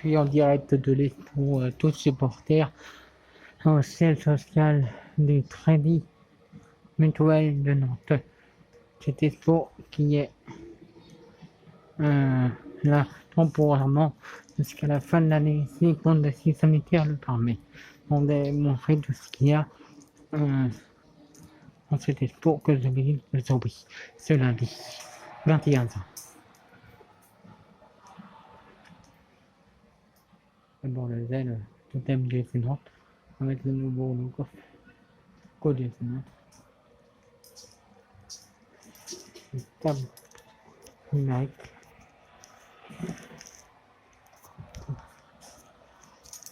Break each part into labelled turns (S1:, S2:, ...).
S1: suis en direct de l'Expo tous supporters au siège social du Crédit Mutuel de Nantes. Cette expo qui est là temporairement jusqu'à la fin de l'année, si les conditions sanitaires le permettent. On va montrer tout ce qu'il y a dans cette expo que je visite aujourd'hui, ce lundi, 21 ans. D'abord le Z, totem du Nantes, avec le nouveau logo, code du Nantes. Une table numérique.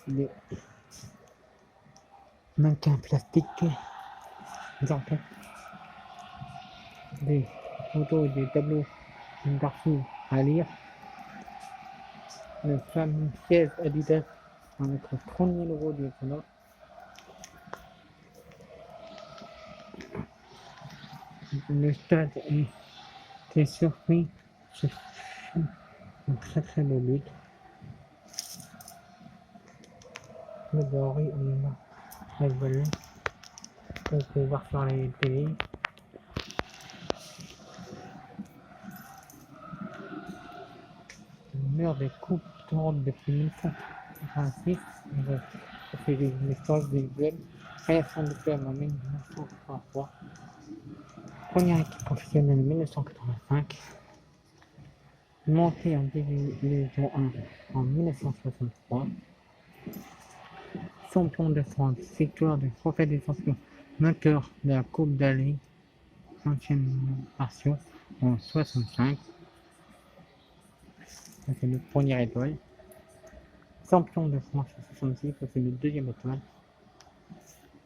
S1: Des mannequins plastiques, des photos et des tableaux d'archives à lire. Le fameux siège Adidas avec le premier logo du Nantes. Le stade était surpris, c'est un très très beau but. Le Gori avec ballon, on peut voir sur les télés. Le mur des coupes tourne depuis 1986, c'est l'histoire des clubs, création du club en 1983, première équipe professionnelle en 1985, montée en division 1 en 1963, champion de France, victoire du trophée des champions, vainqueur de la Coupe d'Allée, ancienne version en 65. C'est le première étoile. Champion de France en 66, c'est le deuxième étoile.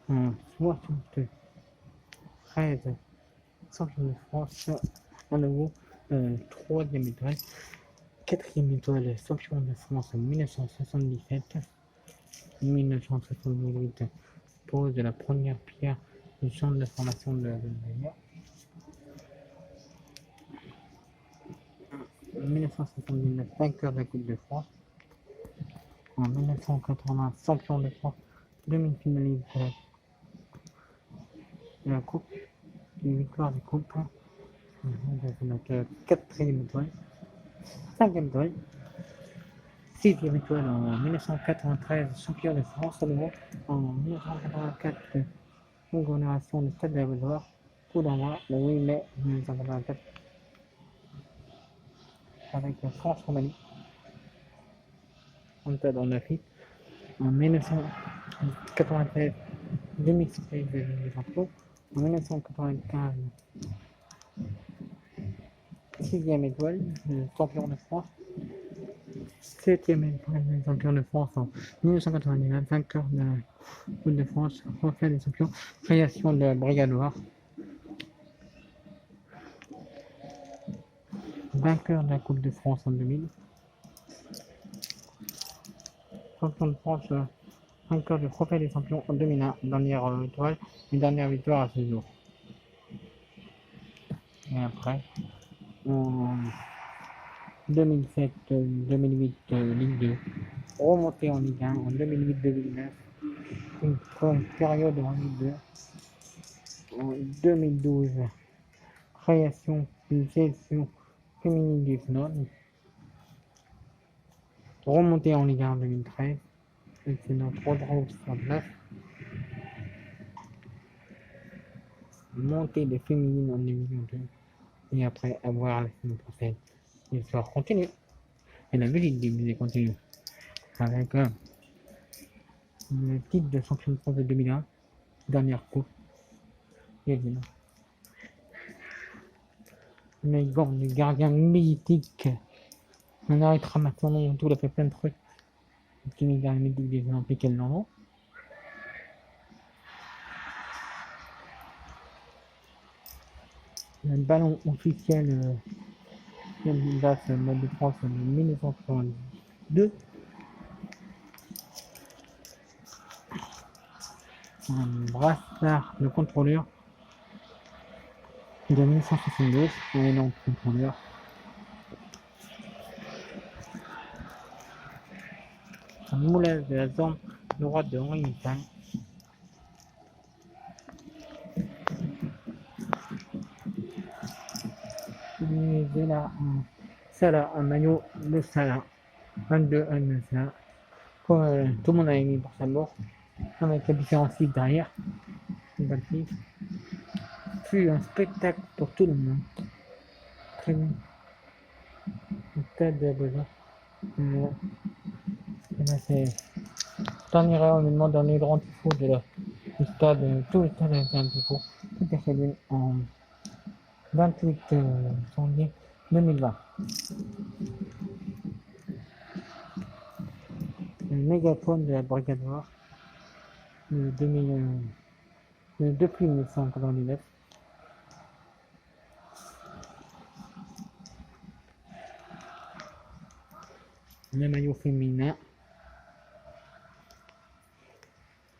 S1: En 73, champion de France, à nouveau, troisième étoile. Quatrième étoile, champion de France en 1977. 1978, pose de la première pierre du centre de formation de l'ingénieur. En 1979, vainqueur de la Coupe de France. En 1980, champion de France, demi-finaliste de la Coupe, une victoire de Coupe. Donc, quatrième étoile, cinquième étoile, sixième étoile en 1993, champion de France à nouveau. En 1984, inauguration du Stade de la Beaujoire, coup d'envoi le 8 mai 1984 avec France-Roumanie. En 1993, demi-finaliste des champions. En 1995, sixième étoile, champion de France. Septième étoile, champion de France en 1999, vainqueur de la Coupe de France, trophée des champions, création de la Brigade Noire. Vainqueur de la Coupe de France en 2000. Champion de France, vainqueur du trophée des champions en 2001, dernière étoile, une dernière victoire à ce jour. Et après, en 2007-2008, Ligue 2, remontée en Ligue 1 en 2008-2009, une période en Ligue 2. En 2012, création d'une sélection féminine du Nantes, remontée en Ligue 1 en 2013, et c'est notre retrouve sur place. Montée des féminines en division 2, et après avoir la semaine prochaine, l'histoire continue, et la visite du musée continue, avec le titre de champion de France de 2001, dernière coupe, et bien. Les gants du gardien mythique, on arrêtera maintenant, tout a fait plein de trucs, qui est le gardien mythique des Olympiques et le nom. Le ballon officiel date mode de France de 1992. Un brassard de contrôleur de 1972, un énorme contrôleur. un moulage de la zone droite de Henri Mittal. Utilisez là Salah, un maillot de Salah, 22 de Salah. Tout le monde a mis pour sa mort, avec la différence derrière. Puis un spectacle pour tout le monde. Très bien. Le stade de besoin. C'est dernière heure, on me demande dans les grands tifos du stade, tout le stade a été un tifo. Tout est fait en 28 janvier 2020. Le mégaphone de la Brigade Noire depuis 1999. Le maillot féminin.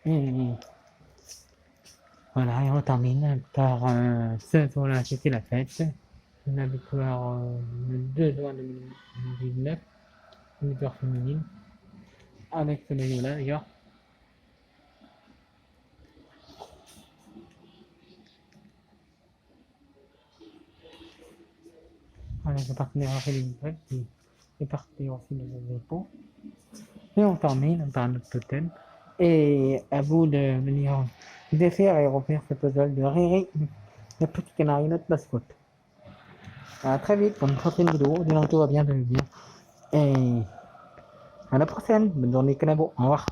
S1: Et voilà, et on termine par ce jour-là, c'était la fête. La victoire le 2 juin 2019, une victoire féminine, avec ce maillot-là d'ailleurs. Avec le partenaire Raphaël qui est parti aussi de dépôt. Et on termine par notre totem. Et à vous de venir défaire et refaire ce puzzle de Riri, la petite canari, notre mascotte. À très vite pour une prochaine vidéo. Bientôt, à bientôt. Et à la prochaine. Bonne journée, Canabo. Au revoir.